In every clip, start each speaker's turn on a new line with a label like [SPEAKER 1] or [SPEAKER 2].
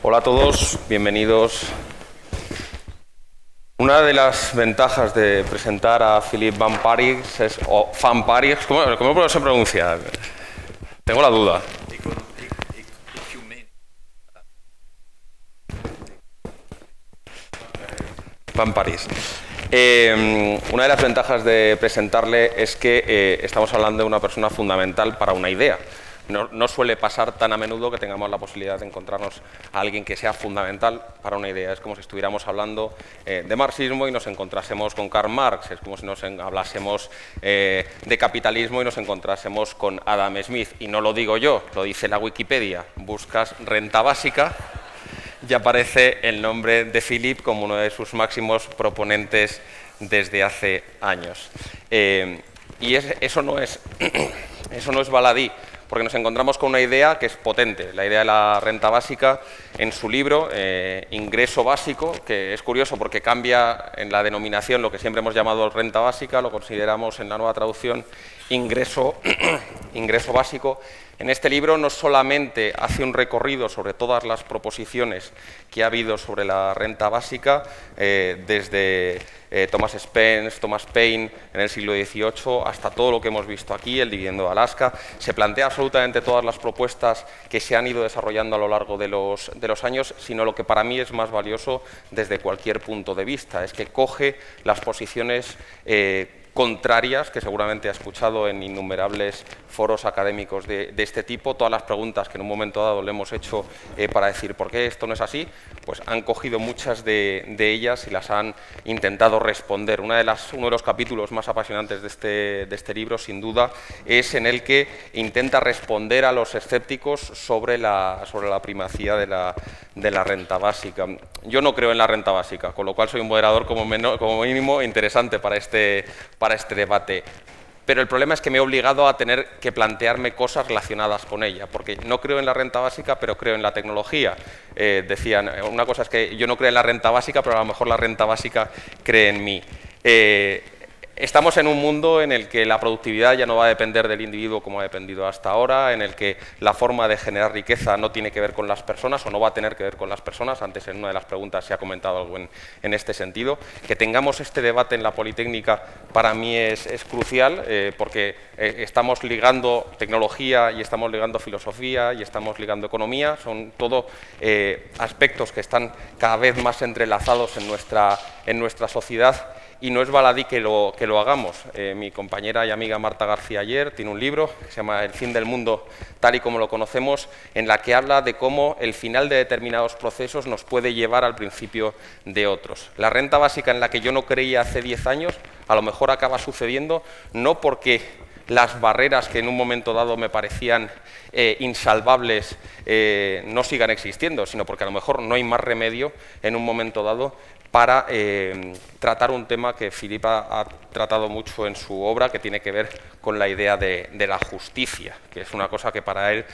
[SPEAKER 1] Hola a todos, bienvenidos. Una de las ventajas de presentar a Philippe Van Parijs es, o Van Parijs, ¿cómo se pronuncia? Tengo la duda. Van Parijs. Una de las ventajas de presentarle es que estamos hablando de una persona fundamental para una idea. No suele pasar tan a menudo que tengamos la posibilidad de encontrarnos a alguien que sea fundamental para una idea. Es como si estuviéramos hablando de marxismo y nos encontrásemos con Karl Marx. Es como si nos hablásemos de capitalismo y nos encontrásemos con Adam Smith. Y no lo digo yo, lo dice la Wikipedia. Buscas renta básica y aparece el nombre de Philippe como uno de sus máximos proponentes desde hace años. Y eso no es baladí, porque nos encontramos con una idea que es potente, la idea de la renta básica. En su libro, Ingreso básico, que es curioso porque cambia en la denominación lo que siempre hemos llamado renta básica, lo consideramos en la nueva traducción ingreso básico. En este libro no solamente hace un recorrido sobre todas las proposiciones que ha habido sobre la renta básica, desde Thomas Spence, Thomas Paine en el siglo XVIII hasta todo lo que hemos visto aquí, el dividendo de Alaska. Se plantea absolutamente todas las propuestas que se han ido desarrollando a lo largo de los años, sino lo que para mí es más valioso desde cualquier punto de vista, es que coge las posiciones contrarias, que seguramente ha escuchado en innumerables foros académicos de este tipo, todas las preguntas que en un momento dado le hemos hecho para decir por qué esto no es así, pues han cogido muchas de ellas y las han intentado responder. Uno de los capítulos más apasionantes de este libro, sin duda, es en el que intenta responder a los escépticos sobre la primacía de la renta básica. Yo no creo en la renta básica, con lo cual soy un moderador como mínimo interesante para este debate. Pero el problema es que me he obligado a tener que plantearme cosas relacionadas con ella, porque no creo en la renta básica, pero creo en la tecnología. Decían, una cosa es que yo no creo en la renta básica, pero a lo mejor la renta básica cree en mí. Estamos en un mundo en el que la productividad ya no va a depender del individuo como ha dependido hasta ahora, en el que la forma de generar riqueza no tiene que ver con las personas o no va a tener que ver con las personas. Antes en una de las preguntas se ha comentado algo en este sentido. Que tengamos este debate en la Politécnica para mí es crucial, porque estamos ligando tecnología y estamos ligando filosofía y estamos ligando economía. Son todo aspectos que están cada vez más entrelazados en nuestra sociedad. Y no es baladí que lo hagamos. Mi compañera y amiga Marta García Ayer tiene un libro que se llama El fin del mundo tal y como lo conocemos, en la que habla de cómo el final de determinados procesos nos puede llevar al principio de otros. La renta básica en la que yo no creía hace 10 años, a lo mejor acaba sucediendo, no porque las barreras que en un momento dado me parecían insalvables no sigan existiendo, sino porque a lo mejor no hay más remedio en un momento dado para tratar un tema que Philippe ha tratado mucho en su obra, que tiene que ver con la idea de la justicia, que es una cosa que para él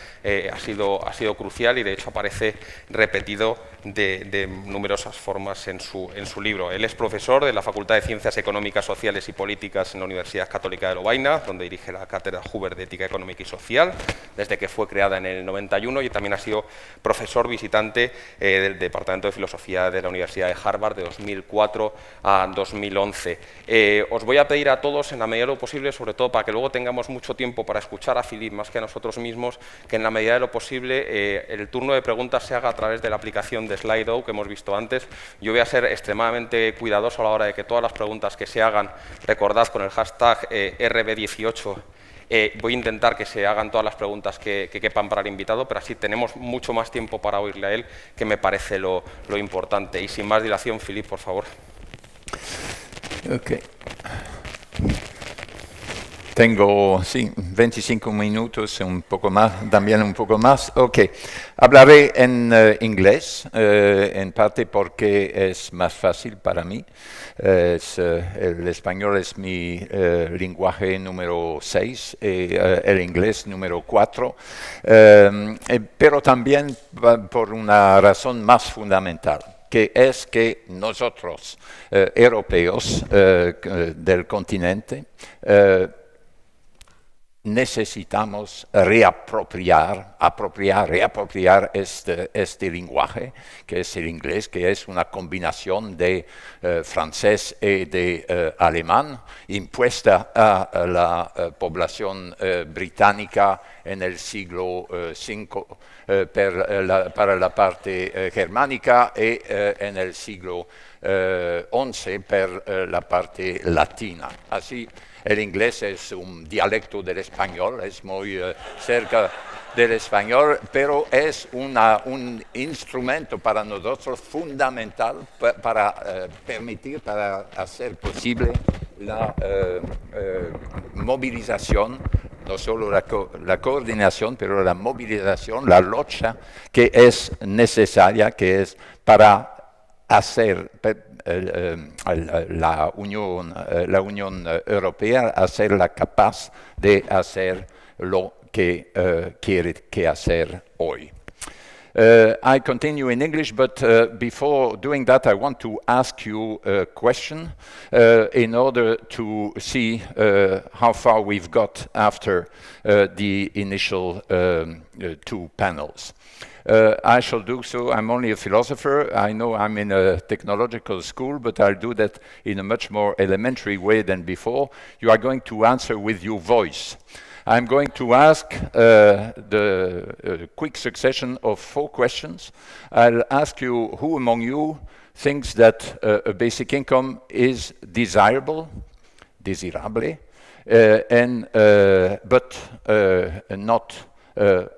[SPEAKER 1] ha sido crucial y de hecho aparece repetido de numerosas formas en su libro. Él es profesor de la Facultad de Ciencias Económicas, Sociales y Políticas en la Universidad Católica de Lovaina, donde dirige la Cátedra Hoover de Ética Económica y Social, desde que fue creada en el 91, y también ha sido profesor visitante del Departamento de Filosofía de la Universidad de Harvard de 2004 a 2011. Os voy a pedir a todos, en la medida de lo posible, sobre todo para que luego tengamos mucho tiempo para escuchar a Philippe más que a nosotros mismos, que en la medida de lo posible el turno de preguntas se haga a través de la aplicación de Slido que hemos visto antes. Yo voy a ser extremadamente cuidadoso a la hora de que todas las preguntas que se hagan, recordad con el hashtag RB18, voy a intentar que se hagan todas las preguntas que quepan para el invitado, pero así tenemos mucho más tiempo para oírle a él, que me parece lo importante. Y sin más dilación, Philippe, por favor.
[SPEAKER 2] Okay. Tengo, sí, 25 minutos, un poco más, también un poco más. Ok, hablaré en inglés, en parte porque es más fácil para mí. El español es mi lenguaje número 6, el inglés número 4, pero también por una razón más fundamental, que es que nosotros, europeos del continente, necesitamos reapropiar, reapropiar este lenguaje, que es el inglés, que es una combinación de francés y de alemán, impuesta a la población británica en el siglo V para la parte germánica y en el siglo XI per la parte latina. Así, el inglés es un dialecto del español, es muy cerca del español, pero es un instrumento para nosotros fundamental para permitir, para hacer posible la movilización, no solo la coordinación, pero la movilización, la lucha que es necesaria, que es para hacer la Unión Europea, hacerla capaz de hacer lo que quiere que hacer hoy. I continue in English, but before doing that, I want to ask you a question in order to see how far we've got after the initial two panels. I shall do so. I'm only a philosopher. I know I'm in a technological school, but I'll do that in a much more elementary way than before. You are going to answer with your voice. I'm going to ask the quick succession of 4 questions. I'll ask you who among you thinks that a basic income is desirable, desirable, but not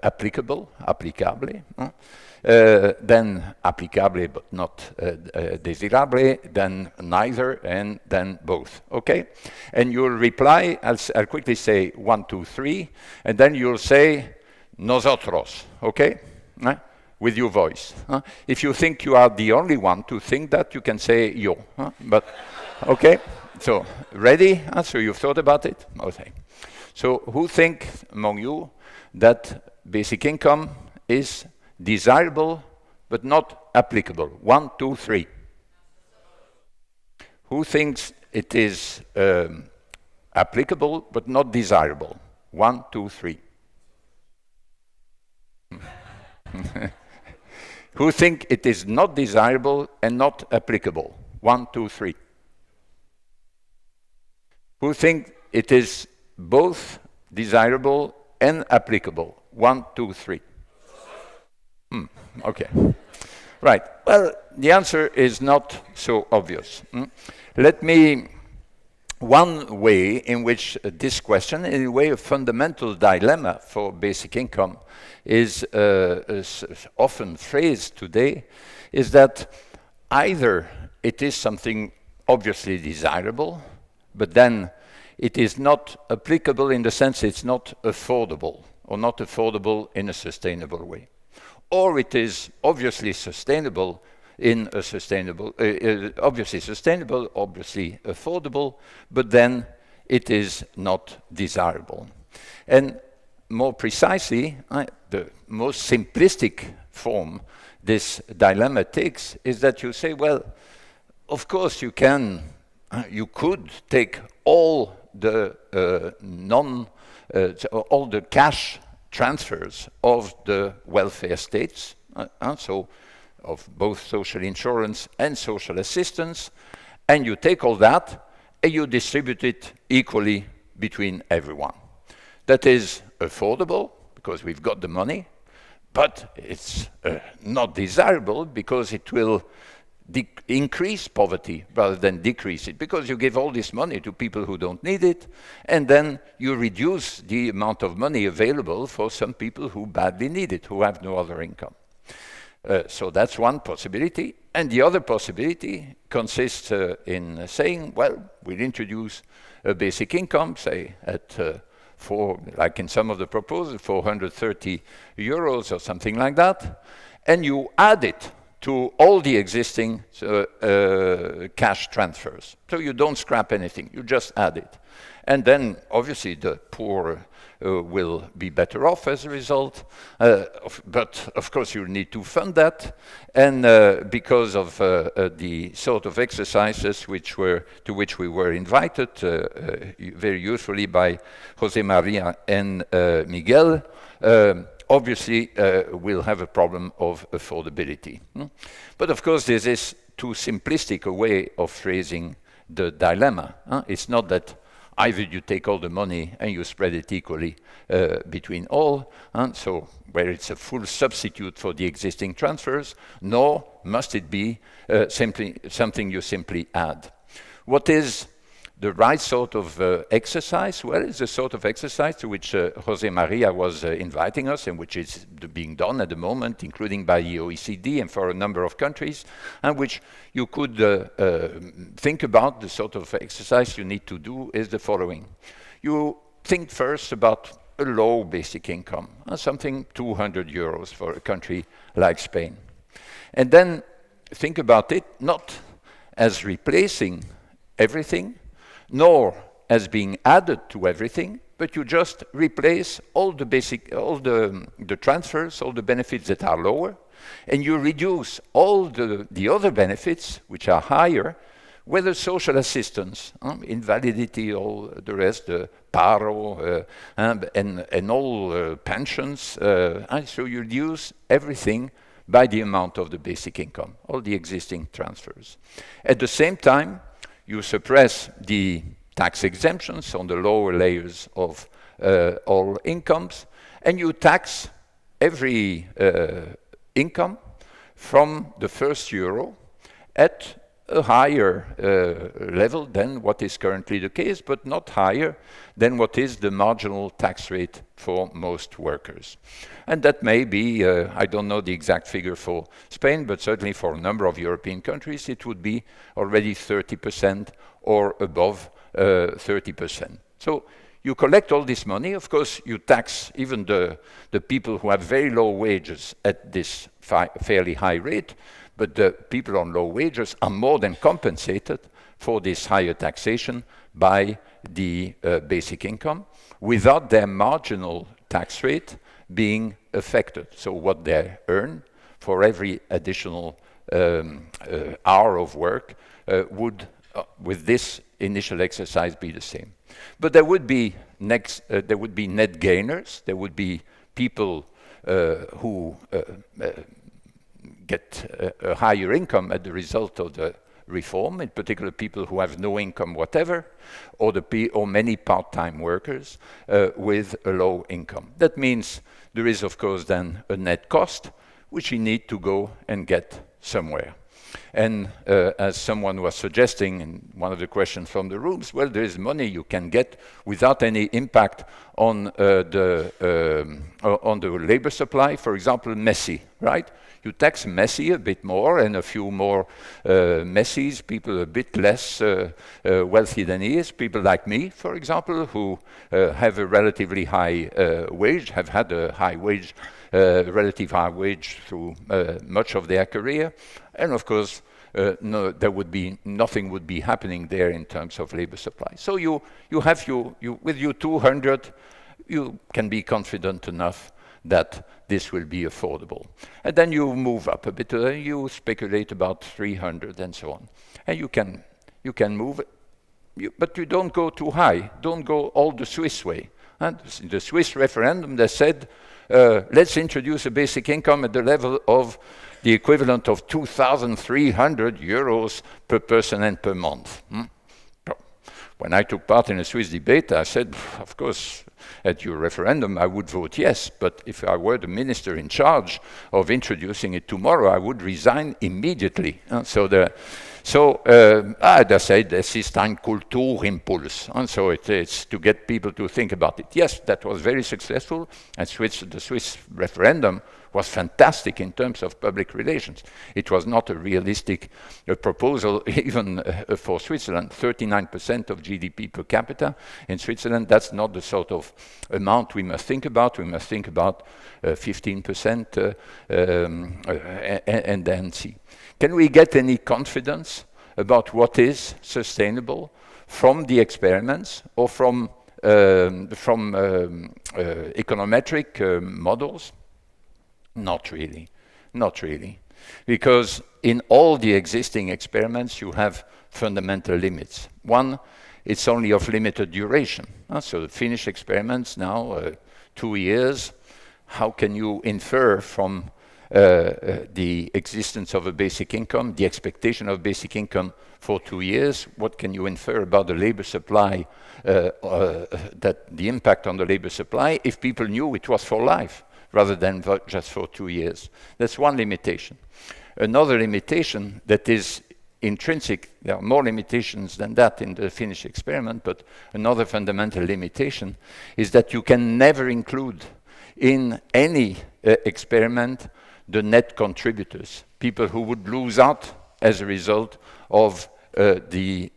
[SPEAKER 2] applicable, applicable, then applicable but not desirable, then neither, and then both, okay? And you'll reply, I'll quickly say 1, 2, 3, and then you'll say nosotros, okay? With your voice. If you think you are the only one to think that, you can say yo, but, okay? So, ready? So you've thought about it? Okay. So, who think among you that basic income is desirable but not applicable? 1, 2, 3. Who thinks it is applicable but not desirable? 1, 2, 3. Who think it is not desirable and not applicable? 1, 2, 3. Who think it is both desirable and applicable? 1, 2, 3. Okay. Right. Well, the answer is not so obvious. One way in which this question, in a way a fundamental dilemma for basic income, is often phrased today, is that either it is something obviously desirable, but then it is not applicable in the sense it's not affordable, or not affordable in a sustainable way. Or it is obviously sustainable in a sustainable, obviously sustainable, obviously affordable, but then it is not desirable. And more precisely, the most simplistic form this dilemma takes is that you say, well, of course you could take all the all the cash transfers of the welfare states, so of both social insurance and social assistance, and you take all that and you distribute it equally between everyone. That is affordable because we've got the money, but it's not desirable because it will increase poverty rather than decrease it, because you give all this money to people who don't need it, and then you reduce the amount of money available for some people who badly need it, who have no other income. So that's one possibility. And the other possibility consists in saying, well, we'll introduce a basic income, say at like in some of the proposals, 430 euros or something like that, and you add it to all the existing cash transfers. So you don't scrap anything, you just add it. And then, obviously, the poor will be better off as a result. But, of course, you need to fund that. And because of the sort of exercises to which we were invited, very usefully by Jose Maria and Miguel, obviously, we'll have a problem of affordability. But, of course, this is too simplistic a way of phrasing the dilemma. It's not that either you take all the money and you spread it equally between all, so where it's a full substitute for the existing transfers, nor must it be simply something you simply add. What is the right sort of exercise? Well, it's the sort of exercise to which Jose Maria was inviting us, and which is being done at the moment, including by the OECD and for a number of countries, and which you could think about. The sort of exercise you need to do is the following. You think first about a low basic income, something 200 euros for a country like Spain. And then think about it not as replacing everything, nor as being added to everything, but you just replace all the transfers, all the benefits that are lower, and you reduce all the other benefits which are higher, whether social assistance, invalidity, all the rest, paro, and all pensions, so you reduce everything by the amount of the basic income, all the existing transfers. At the same time, you suppress the tax exemptions on the lower layers of all incomes, and you tax every income from the first euro at a higher level than what is currently the case, but not higher than what is the marginal tax rate for most workers. And that may be, I don't know the exact figure for Spain, but certainly for a number of European countries, it would be already 30% or above 30%. So you collect all this money. Of course, you tax even the people who have very low wages at this fairly high rate, but the people on low wages are more than compensated for this higher taxation by the basic income without their marginal tax rate being affected. So what they earn for every additional hour of work would, with this initial exercise, be the same. But there would be net gainers. There would be people who get a higher income as the result of the reform, in particular people who have no income whatever, or many part-time workers with a low income. That means there is, of course, then a net cost, which you need to go and get somewhere. And as someone was suggesting in one of the questions from the rooms, well, there is money you can get without any impact on the labor supply. For example, Messi, right? You tax Messi a bit more, and a few more Messis, people a bit less wealthy than he is, people like me, for example, who have a relatively high wage, have had a high wage, relative high wage through much of their career. And of course, no, nothing would be happening there in terms of labor supply. So you with your 200, you can be confident enough that this will be affordable. And then you move up a bit, you speculate about 300 and so on. And you can move it, but you don't go too high, don't go all the Swiss way. And in the Swiss referendum, they said, let's introduce a basic income at the level of the equivalent of 2,300 euros per person and per month. When I took part in a Swiss debate, I said, of course, at your referendum, I would vote yes, but if I were the minister in charge of introducing it tomorrow, I would resign immediately. They said, this is ein Kulturimpuls. And so it's to get people to think about it. Yes, that was very successful, and the Swiss referendum was fantastic in terms of public relations. It was not a realistic proposal even for Switzerland. 39% of GDP per capita in Switzerland, that's not the sort of amount we must think about. We must think about 15% and then see. Can we get any confidence about what is sustainable from the experiments or from econometric models? Not really, not really. Because in all the existing experiments, you have fundamental limits. One, it's only of limited duration. So the Finnish experiments now, 2 years. How can you infer from the existence of a basic income, the expectation of basic income for 2 years? What can you infer about the labor supply, that the impact on the labor supply, if people knew it was for life rather than just for 2 years? That's one limitation. Another limitation that is intrinsic, there are more limitations than that in the Finnish experiment, but another fundamental limitation is that you can never include in any experiment the net contributors, people who would lose out as a result of the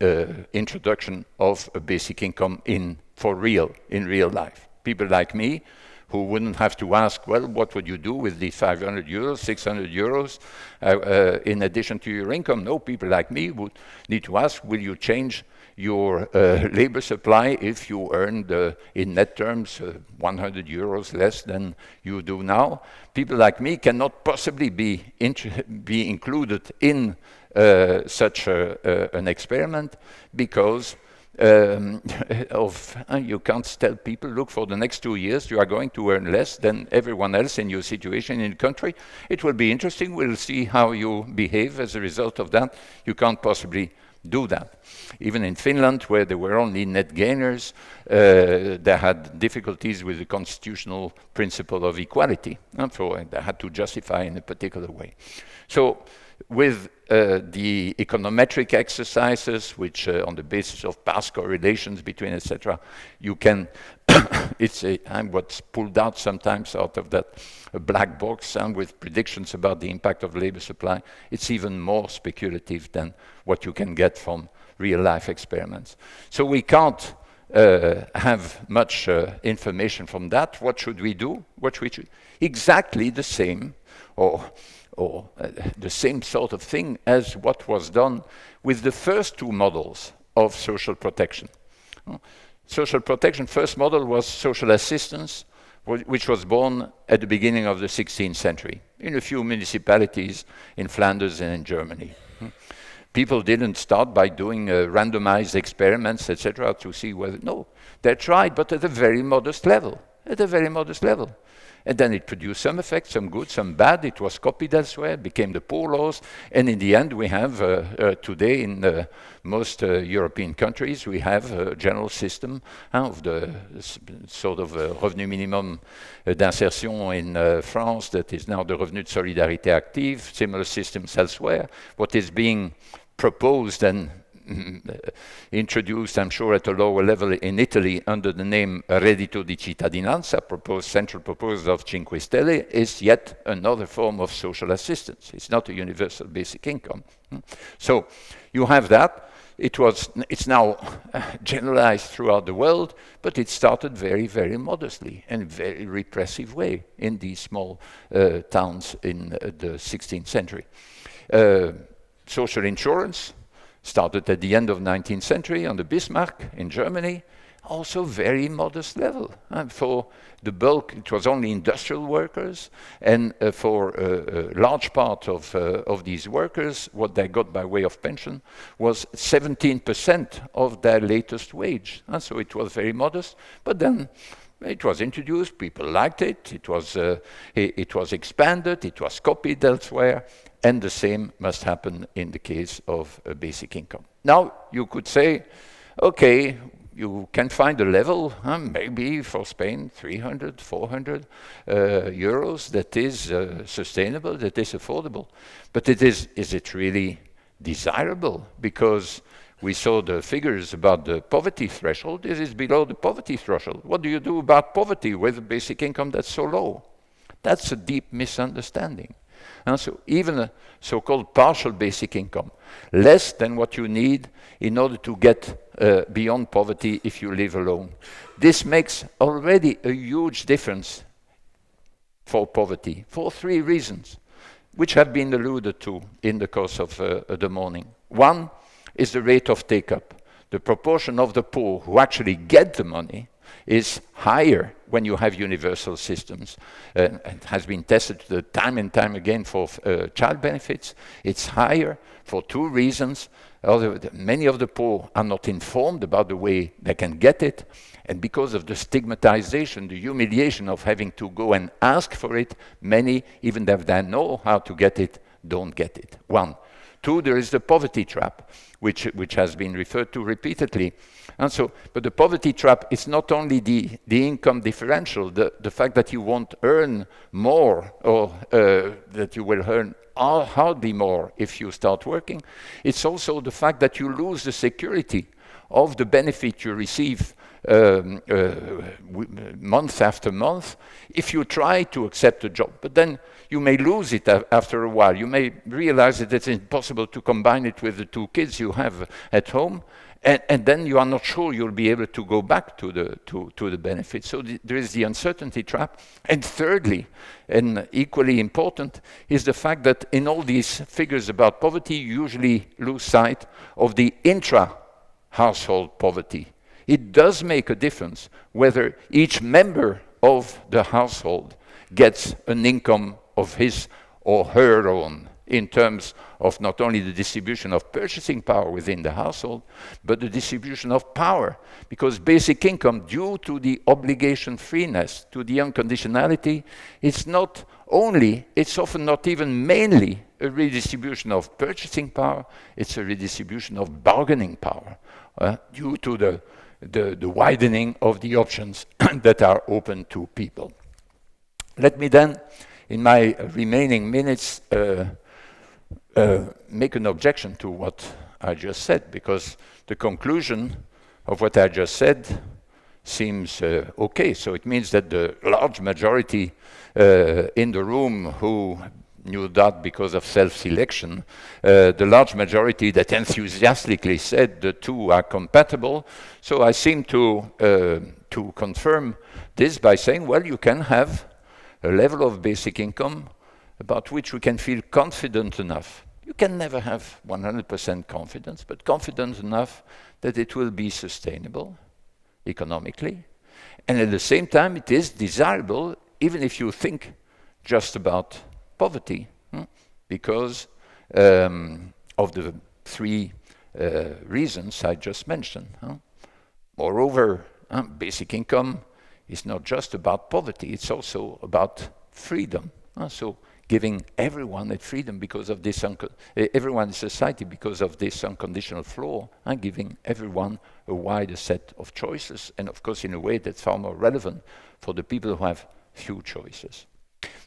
[SPEAKER 2] introduction of a basic income in real life. People like me, who wouldn't have to ask, well, what would you do with these 500 euros, 600 euros in addition to your income? No, people like me would need to ask, will you change your labor supply if you earned, in net terms, 100 euros less than you do now? People like me cannot possibly be included in such an experiment because you can't tell people, look, for the next 2 years you are going to earn less than everyone else in your situation in the country. It will be interesting. We'll see how you behave as a result of that. You can't possibly do that. Even in Finland, where there were only net gainers, they had difficulties with the constitutional principle of equality. So they had to justify in a particular way. So with the econometric exercises, which on the basis of past correlations between, etc., you can, it's what's pulled out sometimes out of that black box with predictions about the impact of labor supply. It's even more speculative than what you can get from real-life experiments. So we can't have much information from that. What should we do? Exactly the same, or the same sort of thing as what was done with the first two models of social protection. Social protection, first model was social assistance, which was born at the beginning of the 16th century in a few municipalities in Flanders and in Germany. People didn't start by doing randomized experiments, etc., to see whether, no, they tried, but at a very modest level, And then it produced some effects, some good, some bad. It was copied elsewhere, became the poor laws. And in the end, we have today in most European countries, we have a general system of the sort of revenu minimum d'insertion in France that is now the revenu de solidarité active, similar systems elsewhere. What is being proposed and introduced, I'm sure, at a lower level in Italy under the name reddito di cittadinanza, central proposal of Cinque Stelle, is yet another form of social assistance. It's not a universal basic income. So you have that. It's now generalized throughout the world, but it started very, very modestly and very repressive way in these small towns in the 16th century. Social insurance started at the end of 19th century on the Bismarck in Germany, also very modest level. And for the bulk, it was only industrial workers, and for a large part of these workers, what they got by way of pension was 17% of their latest wage. And so it was very modest, but then it was introduced, people liked it, it was expanded, it was copied elsewhere, and the same must happen in the case of a basic income. Now, you could say, okay, you can find a level, maybe for Spain, 300, 400 euros, that is sustainable, that is affordable. But is it really desirable? Because we saw the figures about the poverty threshold. This is below the poverty threshold. What do you do about poverty with a basic income that's so low? That's a deep misunderstanding. And so even a so-called partial basic income, less than what you need in order to get beyond poverty if you live alone. This makes already a huge difference for poverty, for 3 reasons, which have been alluded to in the course of the morning. One is the rate of take-up. The proportion of the poor who actually get the money is higher when you have universal systems. It has been tested time and time again for child benefits. It's higher for 2 reasons. Many of the poor are not informed about the way they can get it, and because of the stigmatization, the humiliation of having to go and ask for it, many, even if they know how to get it, don't get it. 1. 2, there is the poverty trap, which has been referred to repeatedly. And so, but the poverty trap is not only the income differential, the fact that you won't earn more, or that you will earn hardly more if you start working. It's also the fact that you lose the security of the benefit you receive month after month if you try to accept a job. But then you may lose it after a while. You may realize that it's impossible to combine it with the 2 kids you have at home, and then you are not sure you'll be able to go back to the benefit. So there is the uncertainty trap. And thirdly, and equally important, is the fact that in all these figures about poverty, you usually lose sight of the intra-household poverty. It does make a difference whether each member of the household gets an income of his or her own, in terms of not only the distribution of purchasing power within the household, but the distribution of power. Because basic income, due to the obligation freeness, to the unconditionality, it's not only, it's often not even mainly a redistribution of purchasing power, it's a redistribution of bargaining power, due to the widening of the options that are open to people. Let me then, in my remaining minutes, make an objection to what I just said, because the conclusion of what I just said seems okay. So it means that the large majority in the room who knew that because of self-selection, the large majority that enthusiastically said the 2 are compatible. So I seem to confirm this by saying, well, you can have a level of basic income about which we can feel confident enough. You can never have 100% confidence, but confident enough that it will be sustainable economically. And at the same time, it is desirable, even if you think just about poverty, because of the 3 reasons I just mentioned. Moreover, basic income is not just about poverty, it's also about freedom. So giving everyone that freedom because of this, everyone in society because of this unconditional flow, and giving everyone a wider set of choices, and of course in a way that's far more relevant for the people who have few choices.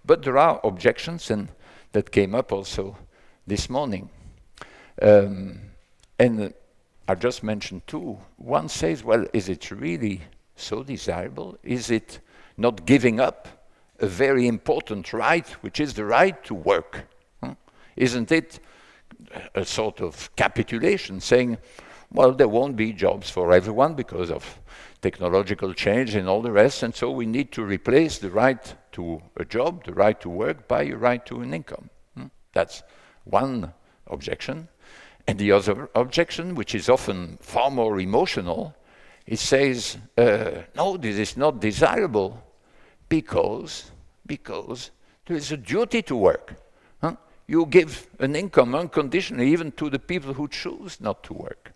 [SPEAKER 2] But there are objections, and that came up also this morning. And I just mentioned 2. One says, well, is it really so desirable? Is it not giving up a very important right, which is the right to work? Isn't it a sort of capitulation, saying, well, there won't be jobs for everyone because of technological change and all the rest, and so we need to replace the right to a job, the right to work, by a right to an income? That's one objection. And the other objection, which is often far more emotional, it says, no, this is not desirable because there is a duty to work. You give an income unconditionally even to the people who choose not to work.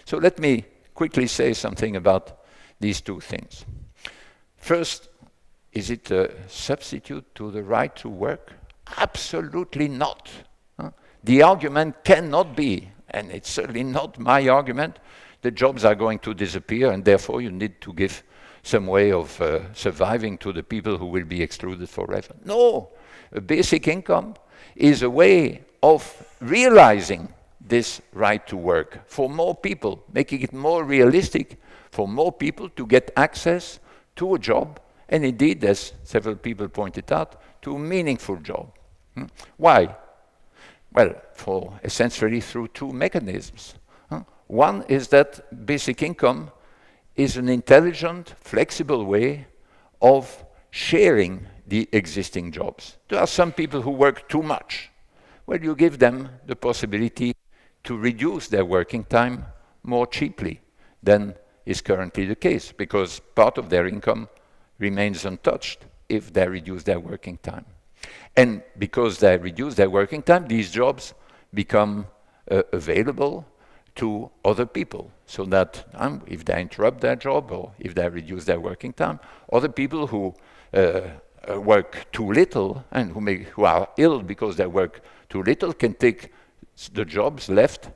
[SPEAKER 2] So let me quickly say something about these 2 things. First, is it a substitute to the right to work? Absolutely not. The argument cannot be, and it's certainly not my argument, that jobs are going to disappear and therefore you need to give some way of surviving to the people who will be excluded forever. No, a basic income is a way of realizing this right to work for more people, making it more realistic for more people to get access to a job, and indeed, as several people pointed out, to meaningful job. Why? Well, for essentially through two mechanisms. One is that basic income is an intelligent, flexible way of sharing the existing jobs. There are some people who work too much. Well, you give them the possibility to reduce their working time more cheaply than is currently the case, because part of their income remains untouched if they reduce their working time. And because they reduce their working time, these jobs become available to other people, so that if they interrupt their job or if they reduce their working time, other people who work too little and who are ill because they work too little can take the jobs left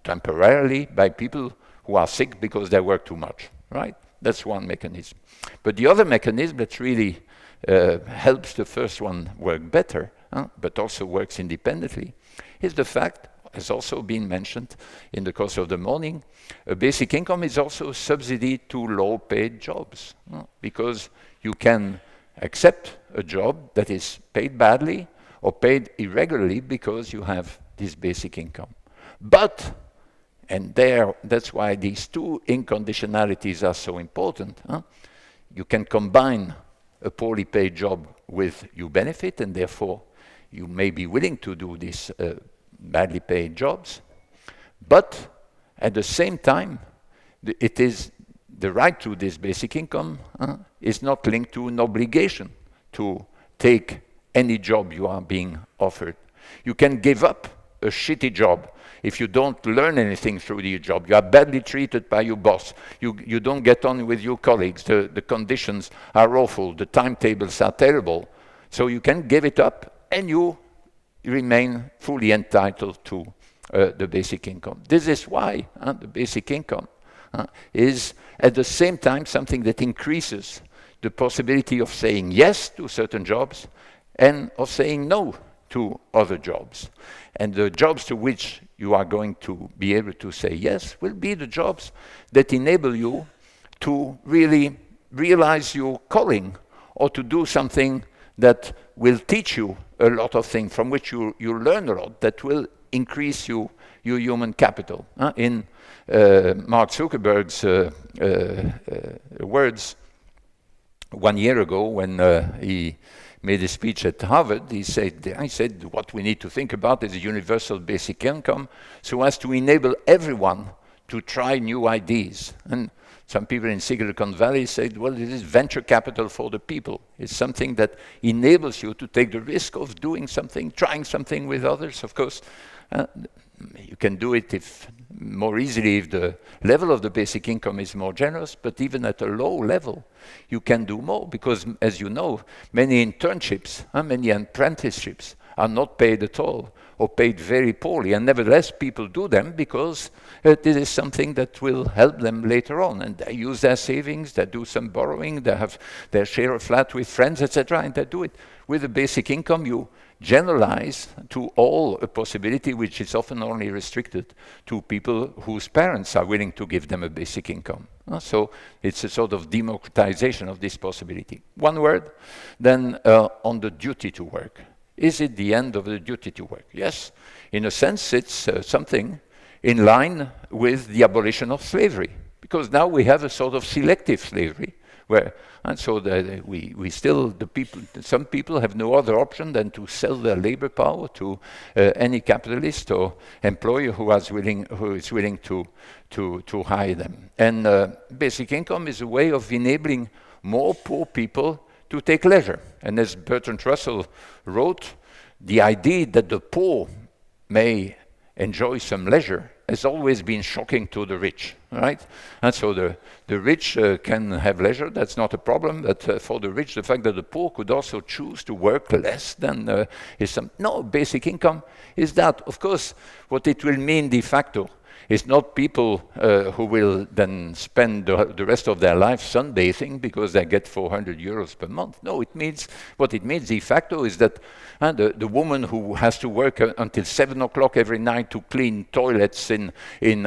[SPEAKER 2] temporarily by people who are sick because they work too much, right? That's one mechanism. But the other mechanism that really helps the first one work better, but also works independently, is the fact, has also been mentioned in the course of the morning, a basic income is also a subsidy to low-paid jobs, because you can accept a job that is paid badly or paid irregularly because you have this basic income. But, and that's why these two inconditionalities are so important, you can combine a poorly paid job with you benefit, and therefore you may be willing to do these badly paid jobs. But at the same time, it is the right to this basic income is not linked to an obligation to take any job you are being offered. You can give up a shitty job if you don't learn anything through the job. You are badly treated by your boss. You don't get on with your colleagues. The conditions are awful. The timetables are terrible. So you can give it up and you remain fully entitled to the basic income. This is why the basic income is at the same time something that increases the possibility of saying yes to certain jobs and of saying no to other jobs. And the jobs to which you are going to be able to say yes will be the jobs that enable you to really realize your calling, or to do something that will teach you a lot of things, from which you learn a lot, that will increase your human capital. In Mark Zuckerberg's words 1 year ago, when he made a speech at Harvard, I said, what we need to think about is a universal basic income, so as to enable everyone to try new ideas. And some people in Silicon Valley said, well, this is venture capital for the people. It's something that enables you to take the risk of doing something, trying something with others. Of course, you can do it more easily if the level of the basic income is more generous, but even at a low level, you can do more, because, as you know, many internships, many apprenticeships are not paid at all, or paid very poorly, and nevertheless people do them because this is something that will help them later on, and they use their savings, they do some borrowing, they have their share of flat with friends, etc., and they do it. With a basic income, you generalize to all a possibility which is often only restricted to people whose parents are willing to give them a basic income. So it's a sort of democratization of this possibility. One word then on the duty to work. Is it the end of the duty to work? Yes, in a sense it's something in line with the abolition of slavery, because now we have a sort of selective slavery, where, and so some people have no other option than to sell their labor power to any capitalist or employer who is willing to hire them. And basic income is a way of enabling more poor people to take leisure. And as Bertrand Russell wrote, the idea that the poor may enjoy some leisure has always been shocking to the rich, right? And so the rich can have leisure, that's not a problem, but for the rich, the fact that the poor could also choose to work less than is some... No, basic income is that. Of course, what it will mean de facto It's not people who will then spend the rest of their life sunbathing because they get 400 euros per month. No, it means, what it means de facto is that the woman who has to work until 7 o'clock every night to clean toilets in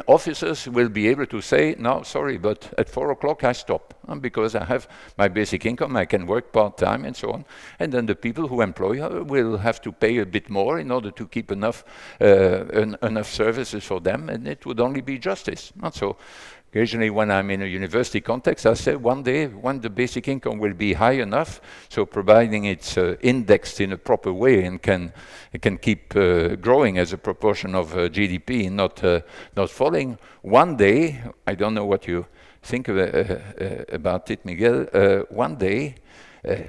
[SPEAKER 2] offices will be able to say, no, sorry, but at 4 o'clock I stop because I have my basic income, I can work part-time and so on. And then the people who employ her will have to pay a bit more in order to keep enough services for them, and it would only be justice. So occasionally when I'm in a university context, I say one day when the basic income will be high enough, so providing it's indexed in a proper way and it can keep growing as a proportion of GDP, not falling. One day, I don't know what you think about it, Miguel, one day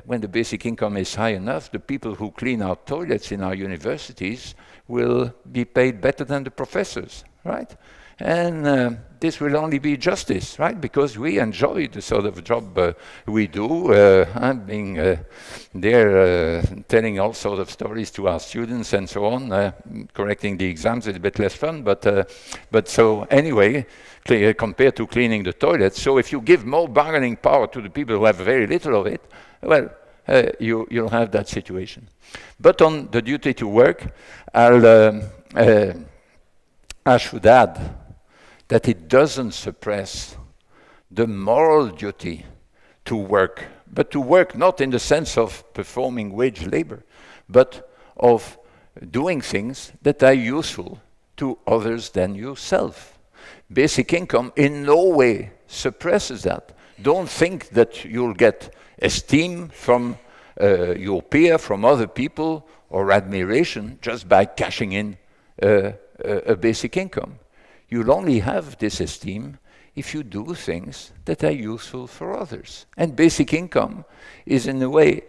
[SPEAKER 2] when the basic income is high enough, the people who clean our toilets in our universities will be paid better than the professors, right? And this will only be justice, right? Because we enjoy the sort of job we do, being there, telling all sorts of stories to our students and so on. Correcting the exams is a bit less fun, but so anyway, compared to cleaning the toilets. So if you give more bargaining power to the people who have very little of it, well, you'll have that situation. But on the duty to work, I should add that it doesn't suppress the moral duty to work, but to work not in the sense of performing wage labor, but of doing things that are useful to others than yourself. Basic income in no way suppresses that. Don't think that you'll get esteem from your peer, from other people, or admiration just by cashing in a basic income. You'll only have this esteem if you do things that are useful for others. And basic income is in a way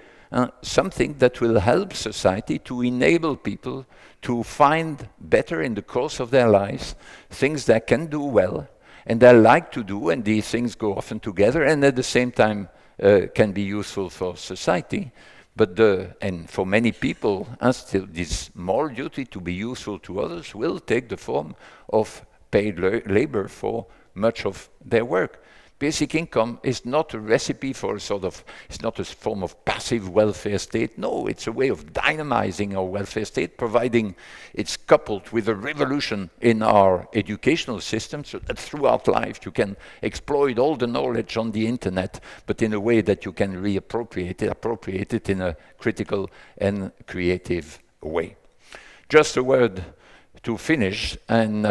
[SPEAKER 2] something that will help society to enable people to find better in the course of their lives things they can do well and they like to do, and these things go often together and at the same time can be useful for society. But and for many people, still this moral duty to be useful to others will take the form of paid labor for much of their work. Basic income is not a recipe for it's not a form of passive welfare state. No, it's a way of dynamizing our welfare state, providing it's coupled with a revolution in our educational system so that throughout life you can exploit all the knowledge on the internet, but in a way that you can appropriate it in a critical and creative way. Just a word to finish, and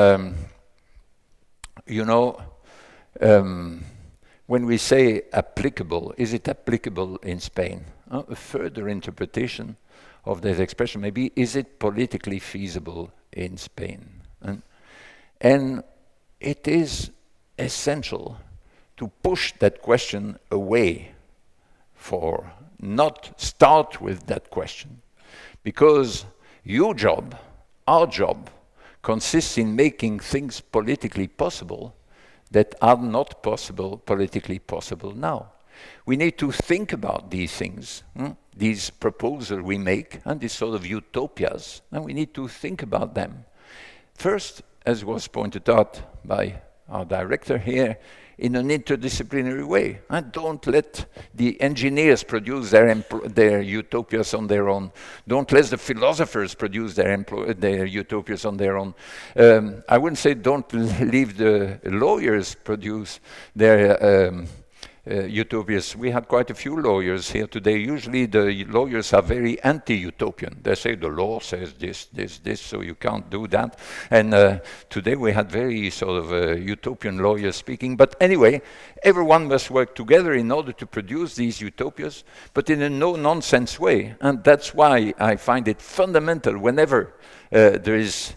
[SPEAKER 2] when we say applicable, is it applicable in Spain? A further interpretation of this expression maybe, is it politically feasible in Spain? And it is essential to push that question away, for not start with that question. Because your job, our job, consists in making things politically possible that are not politically possible now. We need to think about these things, these proposals we make, and these sort of utopias, and we need to think about them. First, as was pointed out by our director here, in an interdisciplinary way. And don't let the engineers produce their utopias on their own. Don't let the philosophers produce their utopias on their own. I wouldn't say don't leave the lawyers produce their utopias. We had quite a few lawyers here today. Usually the lawyers are very anti-utopian. They say the law says this, so you can't do that. And today we had very sort of utopian lawyers speaking. But anyway, everyone must work together in order to produce these utopias, but in a no-nonsense way. And that's why I find it fundamental whenever there is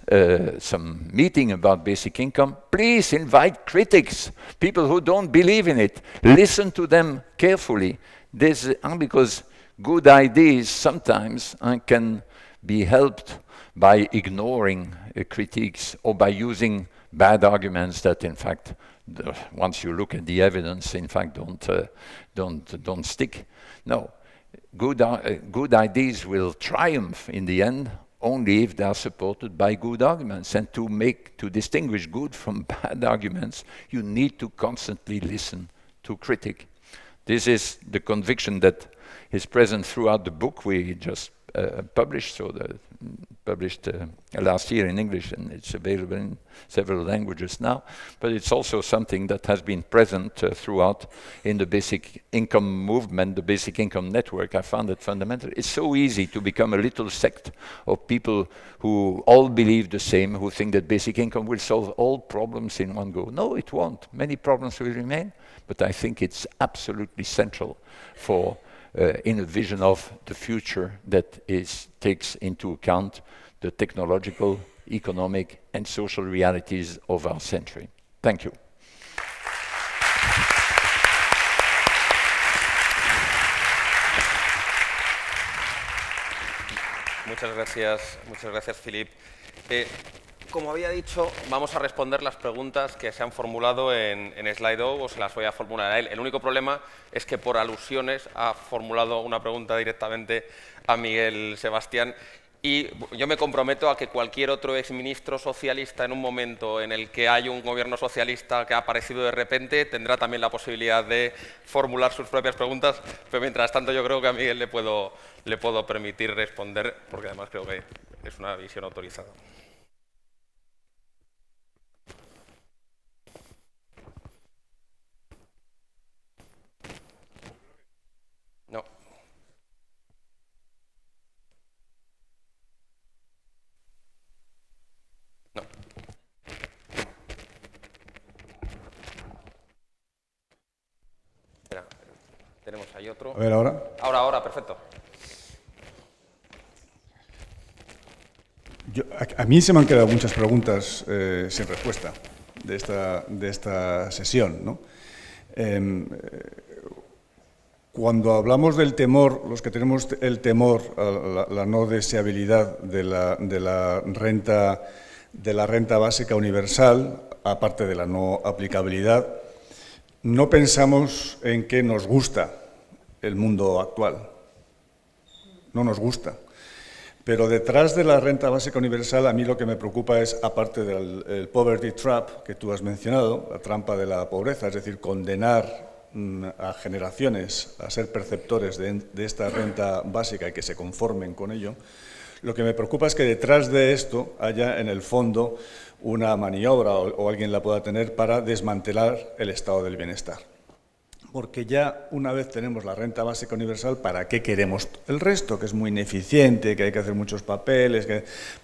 [SPEAKER 2] some meeting about basic income, please invite critics, people who don't believe in it. Listen to them carefully. Because good ideas sometimes can be helped by ignoring critiques or by using bad arguments that, in fact, once you look at the evidence, in fact, don't stick. No, good ideas will triumph in the end only if they are supported by good arguments. And to distinguish good from bad arguments, you need to constantly listen to critique. This is the conviction that is present throughout the book we just published, published last year in English, and it's available in several languages now. But it's also something that has been present throughout in the basic income movement, the basic income network. I found it fundamental. It's so easy to become a little sect of people who all believe the same, who think that basic income will solve all problems in one go. No, it won't. Many problems will remain, but I think it's absolutely central for in a vision of the future that takes into account the technological, economic, and social realities of our century. Thank you.
[SPEAKER 1] Muchas gracias, Philippe. Como había dicho, vamos a responder las preguntas que se han formulado en Slido, o se las voy a formular a él. El único problema es que por alusiones ha formulado una pregunta directamente a Miguel Sebastián, y yo me comprometo a que cualquier otro exministro socialista en un momento en el que hay un gobierno socialista que ha aparecido de repente tendrá también la posibilidad de formular sus propias preguntas, pero mientras tanto yo creo que a Miguel le puedo permitir responder, porque además creo que es una visión autorizada. No. No. Espera, tenemos ahí otro.
[SPEAKER 3] A ver, ahora.
[SPEAKER 1] Ahora, perfecto.
[SPEAKER 3] A mí se me han quedado muchas preguntas sin respuesta de esta sesión, ¿no? Cuando hablamos del temor, los que tenemos el temor a la no deseabilidad de la renta básica universal, aparte de la no aplicabilidad, no pensamos en que nos gusta el mundo actual. No nos gusta. Pero detrás de la renta básica universal, a mí lo que me preocupa es, aparte del poverty trap que tú has mencionado, la trampa de la pobreza, es decir, condenar a generaciones a ser perceptores de esta renta básica y que se conformen con ello. Lo que me preocupa es que detrás de esto haya en el fondo una maniobra o alguien la pueda tener para desmantelar el estado del bienestar. Porque ya una vez tenemos la renta básica universal, ¿para qué queremos el resto? Que es muy ineficiente, que hay que hacer muchos papeles,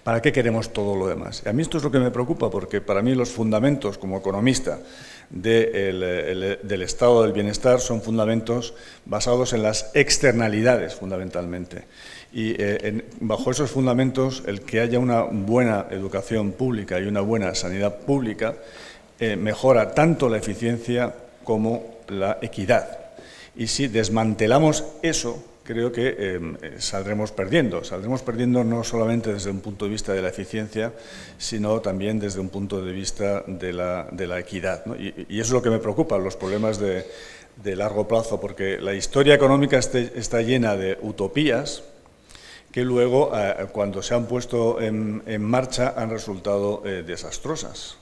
[SPEAKER 3] ¿para qué queremos todo lo demás? Y a mí esto es lo que me preocupa, porque para mí los fundamentos como economista del estado del bienestar son fundamentos basados en las externalidades fundamentalmente. Y bajo esos fundamentos, el que haya una buena educación pública y una buena sanidad pública mejora tanto la eficiencia como la equidad. Y si desmantelamos eso, creo que saldremos perdiendo. Saldremos perdiendo no solamente desde un punto de vista de la eficiencia, sino también desde un punto de vista de la equidad, ¿no? Y eso es lo que me preocupa, los problemas de largo plazo, porque la historia económica está llena de utopías que luego, cuando se han puesto en marcha, han resultado desastrosas.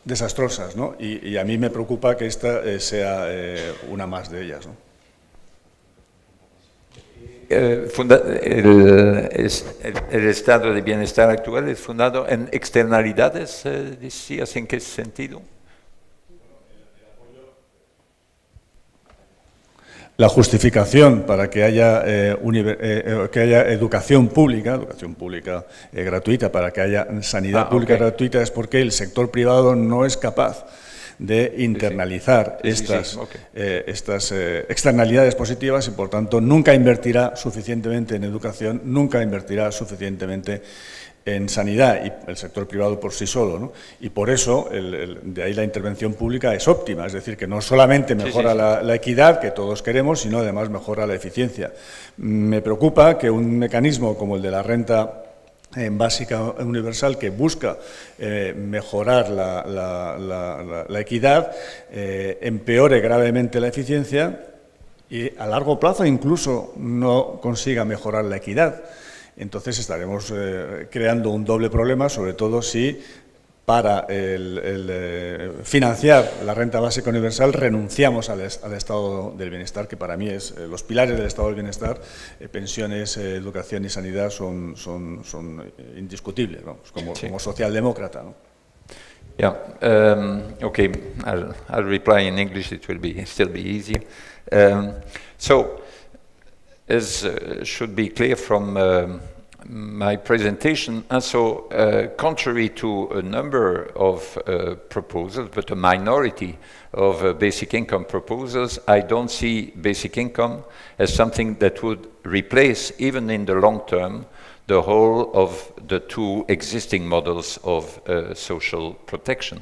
[SPEAKER 3] Desastrosas, ¿no? Y a mí me preocupa que esta sea una más de ellas, ¿no?
[SPEAKER 2] El estado de bienestar actual es fundado en externalidades, ¿decías en qué sentido?
[SPEAKER 3] La justificación para que haya educación pública gratuita, para que haya sanidad pública gratuita, es porque el sector privado no es capaz de internalizar estas externalidades positivas y, por tanto, nunca invertirá suficientemente en educación, nunca invertirá suficientemente en sanidad, y el sector privado por sí solo, ¿no? Y por eso, de ahí la intervención pública es óptima, es decir, que no solamente mejora la equidad, que todos queremos, sino además mejora la eficiencia. Me preocupa que un mecanismo como el de la renta básica universal, que busca mejorar la equidad, empeore gravemente la eficiencia y a largo plazo incluso no consiga mejorar la equidad, entonces estaremos creando un doble problema, sobre todo si para financiar la renta básica universal renunciamos al estado del bienestar, que para mí es los pilares del estado del bienestar, pensiones, educación y sanidad son indiscutibles, ¿no? Como socialdemócrata, ¿no?
[SPEAKER 2] Yeah, okay, I'll reply in English, it will still be easier. So, as should be clear from my presentation, and so contrary to a number of proposals, but a minority of basic income proposals, I don't see basic income as something that would replace, even in the long term, the whole of the two existing models of social protection.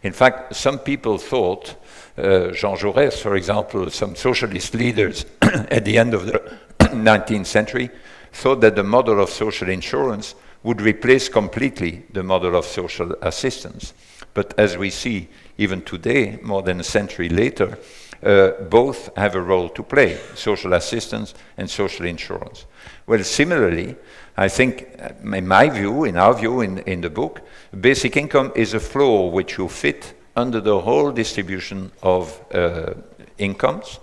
[SPEAKER 2] In fact, some people thought, Jean Jaurès, for example, some socialist leaders at the end of the 19th century, thought that the model of social insurance would replace completely the model of social assistance. But as we see, even today, more than a century later, both have a role to play, social assistance and social insurance. Well, similarly, I think, in my view, in our view, in the book, basic income is a floor which you fit under the whole distribution of incomes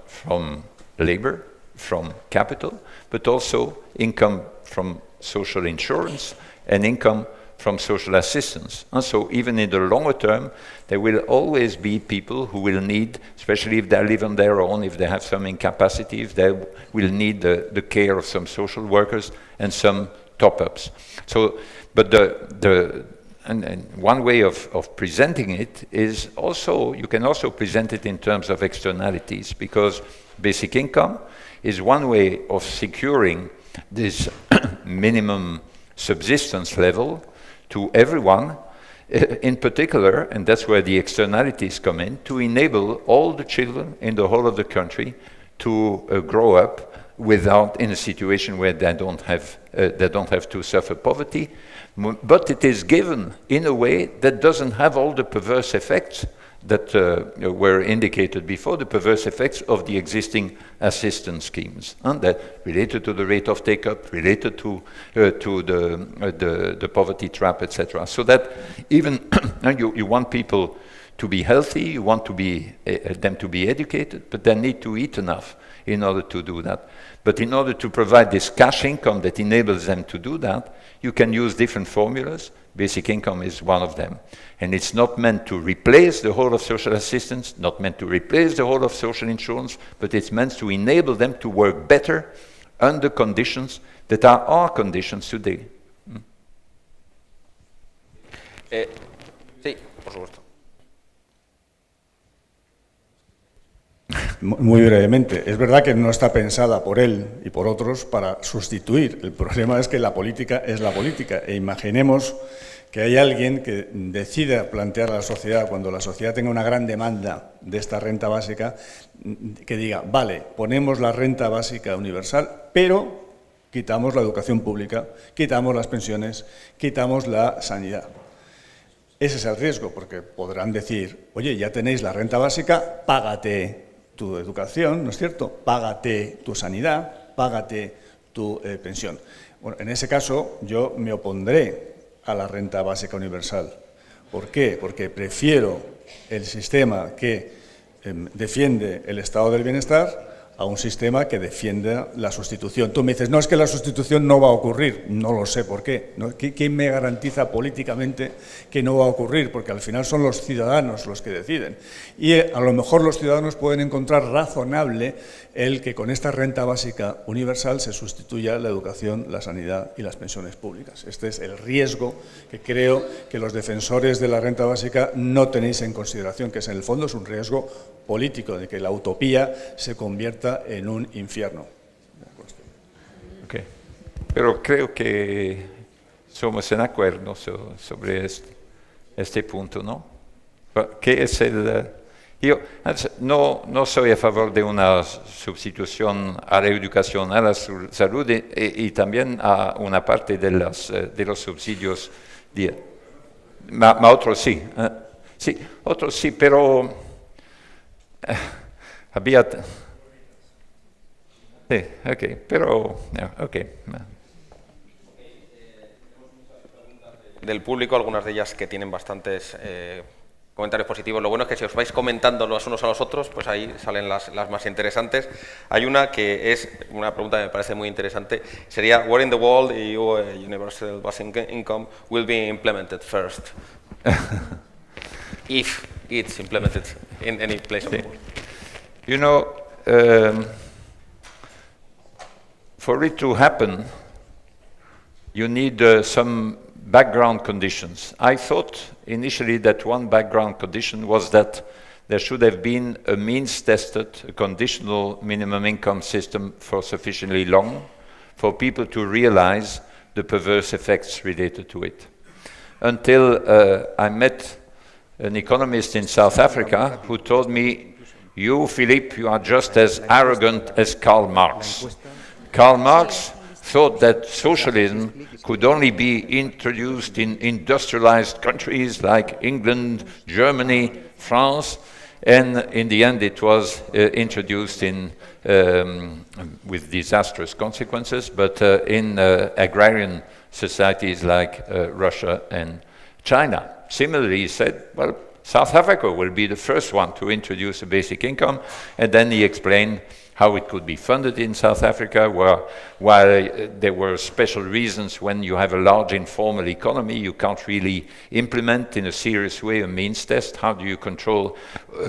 [SPEAKER 2] from labor, from capital, but also income from social insurance and income from social assistance. And so even in the longer term, there will always be people who will need, especially if they live on their own, if they have some incapacity, if they will need the care of some social workers and some top-ups. So, but and one way of presenting it is also, you can also present it in terms of externalities, because basic income is one way of securing this minimum subsistence level to everyone, in particular, and that's where the externalities come in, to enable all the children in the whole of the country to grow up in a situation where they don't have to suffer poverty, but it is given in a way that doesn't have all the perverse effects that were indicated before, the perverse effects of the existing assistance schemes, and that related to the rate of take-up, related to the poverty trap, etc. So that even you want people to be healthy, you want them to be educated, but they need to eat enough in order to do that. But in order to provide this cash income that enables them to do that, you can use different formulas. Basic income is one of them. And it's not meant to replace the whole of social assistance, not meant to replace the whole of social insurance, but it's meant to enable them to work better under conditions that are our conditions today.
[SPEAKER 1] Sí, por supuesto.
[SPEAKER 3] Muy brevemente, es verdad que no está pensada por él y por otros para sustituir. El problema es que la política es la política, e imaginemos que hay alguien que decida plantear a la sociedad, cuando la sociedad tenga una gran demanda de esta renta básica, que diga, vale, ponemos la renta básica universal, pero quitamos la educación pública, quitamos las pensiones, quitamos la sanidad. Ese es el riesgo, porque podrán decir, oye, ya tenéis la renta básica, págate tu educación, ¿no es cierto? Págate tu sanidad, págate tu pensión. Bueno, en ese caso yo me opondré a la renta básica universal. ¿Por qué? Porque prefiero el sistema que defiende el estado del bienestar a un sistema que defienda la sustitución. Tú me dices, no, es que la sustitución no va a ocurrir. No lo sé por qué. ¿No? ¿Quién me garantiza políticamente que no va a ocurrir? Porque al final son los ciudadanos los que deciden. Y a lo mejor los ciudadanos pueden encontrar razonable el que con esta renta básica universal se sustituya la educación, la sanidad y las pensiones públicas. Este es el riesgo que creo que los defensores de la renta básica no tenéis en consideración, que es, en el fondo es un riesgo político, de que la utopía se convierta en un infierno.
[SPEAKER 2] Okay. Pero creo que somos en acuerdo sobre este punto, ¿no? ¿Qué es el...? Yo no soy a favor de una sustitución a la educación, a la salud y también a una parte de los subsidios. Otros sí. Sí, otros sí, pero había Sí, ok, pero, ok.
[SPEAKER 1] Del público, algunas de ellas que tienen bastantes comentarios positivos. Lo bueno es que si os vais comentando los unos a los otros, pues ahí salen las más interesantes. Hay una que es una pregunta que me parece muy interesante. Sería, where in the world EU universal basic income will be implemented first? If it's implemented in any place of the world.
[SPEAKER 2] You know, for it to happen, you need some background conditions. I thought initially that one background condition was that there should have been a means-tested, a conditional minimum income system for sufficiently long for people to realize the perverse effects related to it. Until I met an economist in South Africa who told me, you, Philippe, you are just as arrogant as Karl Marx. Karl Marx thought that socialism could only be introduced in industrialized countries like England, Germany, France, and in the end it was introduced in, with disastrous consequences, but in agrarian societies like Russia and China. Similarly, he said, well, South Africa will be the first one to introduce a basic income, and then he explained how it could be funded in South Africa, while there were special reasons when you have a large informal economy, you can't really implement in a serious way a means test. How do you control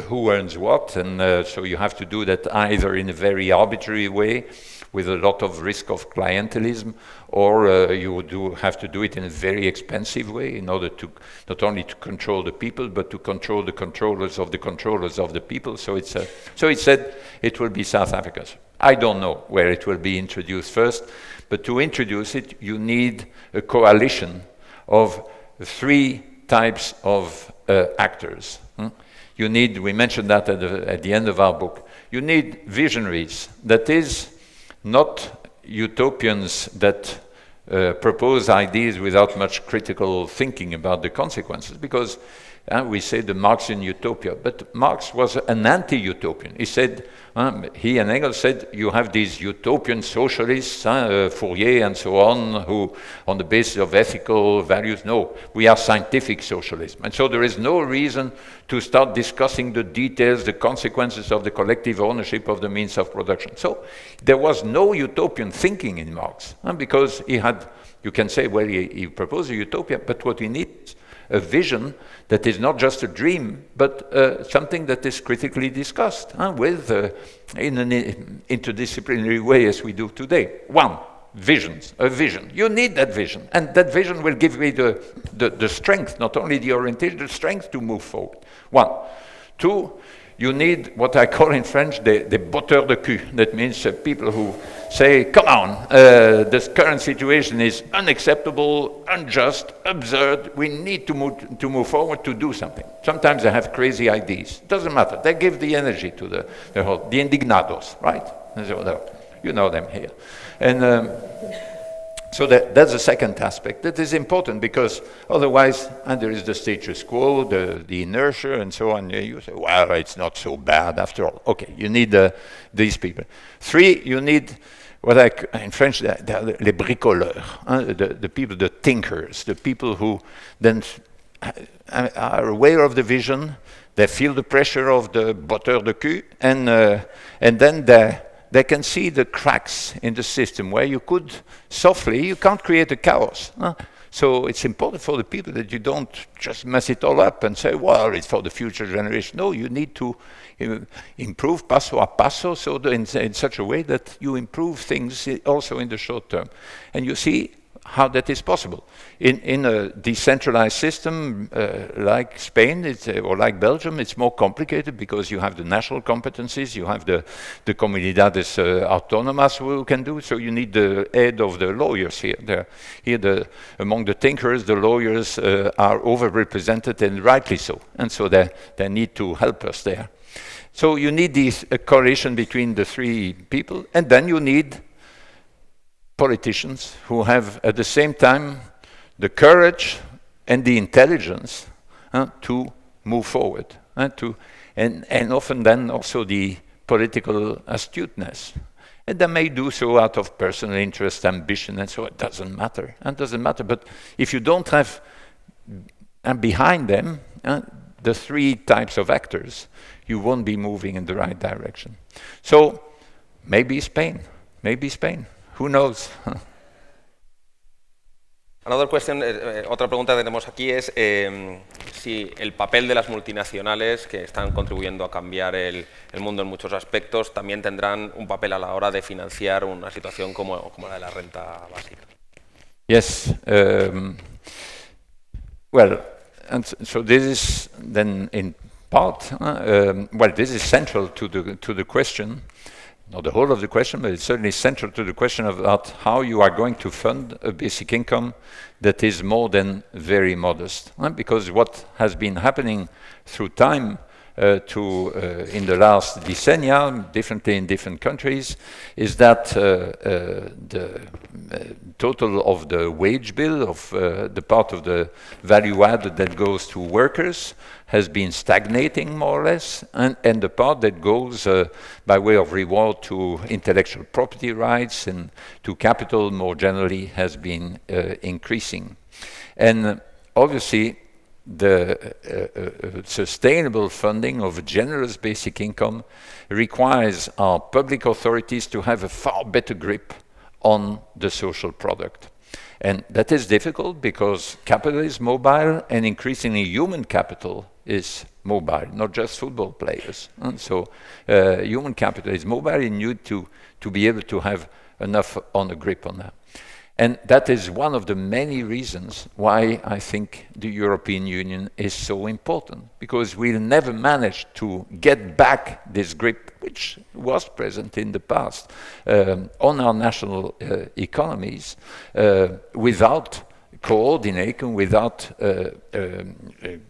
[SPEAKER 2] who earns what? And so you have to do that either in a very arbitrary way, with a lot of risk of clientelism, or you do have to do it in a very expensive way in order to not only to control the people, but to control the controllers of the people. So it's so it said it will be South Africa's. I don't know where it will be introduced first, but to introduce it, you need a coalition of three types of actors. You need, we mentioned that at the end of our book, you need visionaries, that is, not utopians that propose ideas without much critical thinking about the consequences, because we say the Marxian utopia, but Marx was an anti-utopian. He said, he and Engels said, you have these utopian socialists, Fourier and so on, who, on the basis of ethical values, no, we are scientific socialism. And so there is no reason to start discussing the details, the consequences of the collective ownership of the means of production. So there was no utopian thinking in Marx, because he had, you can say, well, he proposed a utopia, but what he needs a vision that is not just a dream, but something that is critically discussed with in an interdisciplinary way as we do today. One, a vision. You need that vision, and that vision will give you the strength, not only the orientation, the strength to move forward. One. Two, you need what I call in French the botteurs de cul. That means people who say, come on, this current situation is unacceptable, unjust, absurd. We need to move forward to do something. Sometimes they have crazy ideas. Doesn't matter. They give the energy to the whole, the indignados, right? You know them here. And so that's the second aspect. That is important because otherwise, there is the status quo, the inertia, and so on. You say, well, it's not so bad after all. Okay, you need these people. Three, you need what in French, les bricoleurs, the people, the thinkers, the people who then are aware of the vision, they feel the pressure of the botteurs de cul, and then they can see the cracks in the system where you could softly, you can't create a chaos. So it's important for the people that you don't just mess it all up and say, well, it's for the future generation. No, you need to improve paso a paso, so in such a way that you improve things also in the short term. And you see how that is possible. In a decentralized system like Spain or like Belgium, it's more complicated because you have the national competencies, you have the comunidades autónomas who can do, so you need the aid of the lawyers here. Among the thinkers, the lawyers are overrepresented, and rightly so, and so they need to help us there. So you need this correlation between the three people, and then you need politicians who have at the same time the courage and the intelligence to move forward, and often then also the political astuteness. And they may do so out of personal interest, ambition, and so it doesn't matter. It doesn't matter. But if you don't have behind them the three types of actors, you won't be moving in the right direction. So maybe Spain. Who knows?
[SPEAKER 1] Another question, otra pregunta que tenemos aquí es si el papel de las multinacionales que están contribuyendo a cambiar el mundo en muchos aspectos también tendrán un papel a la hora de financiar una situación como la de la renta básica.
[SPEAKER 2] Yes. Well, and so this is then in part, well, this is central to the question. Not the whole of the question, but it's certainly central to the question about how you are going to fund a basic income that is more than very modest. Because what has been happening through time in the last decennia, differently in different countries, is that the total of the wage bill, of the part of the value added that goes to workers, has been stagnating more or less, and the part that goes by way of reward to intellectual property rights and to capital more generally has been increasing. And obviously the sustainable funding of a generous basic income requires our public authorities to have a far better grip on the social product. And that is difficult because capital is mobile and increasingly human capital is mobile, not just football players. And so human capital is mobile and you need to be able to have enough on a grip on that. And that is one of the many reasons why I think the European Union is so important, because we'll never manage to get back this grip, which was present in the past, on our national economies without coordinating, without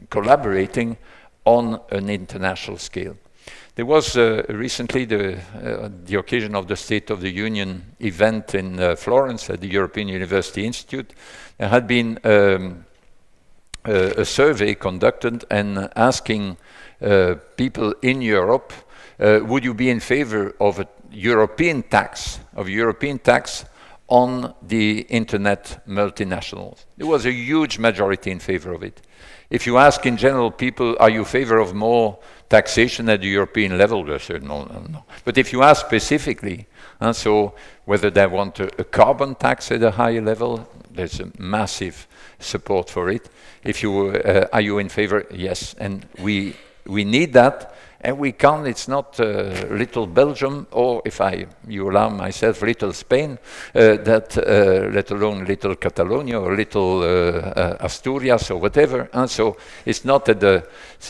[SPEAKER 2] collaborating on an international scale. There was recently the occasion of the State of the Union event in Florence at the European University Institute. There had been a survey conducted and asking people in Europe, would you be in favor of a European tax, on the internet multinationals? There was a huge majority in favor of it. If you ask in general people, are you in favor of more taxation at the European level, they say no. But if you ask specifically, so whether they want a carbon tax at a higher level, there's a massive support for it. If you are you in favor? Yes, and we need that. And we can't, it's not little Belgium, or if you allow myself, little Spain, let alone little Catalonia or little Asturias or whatever. And so it's not at the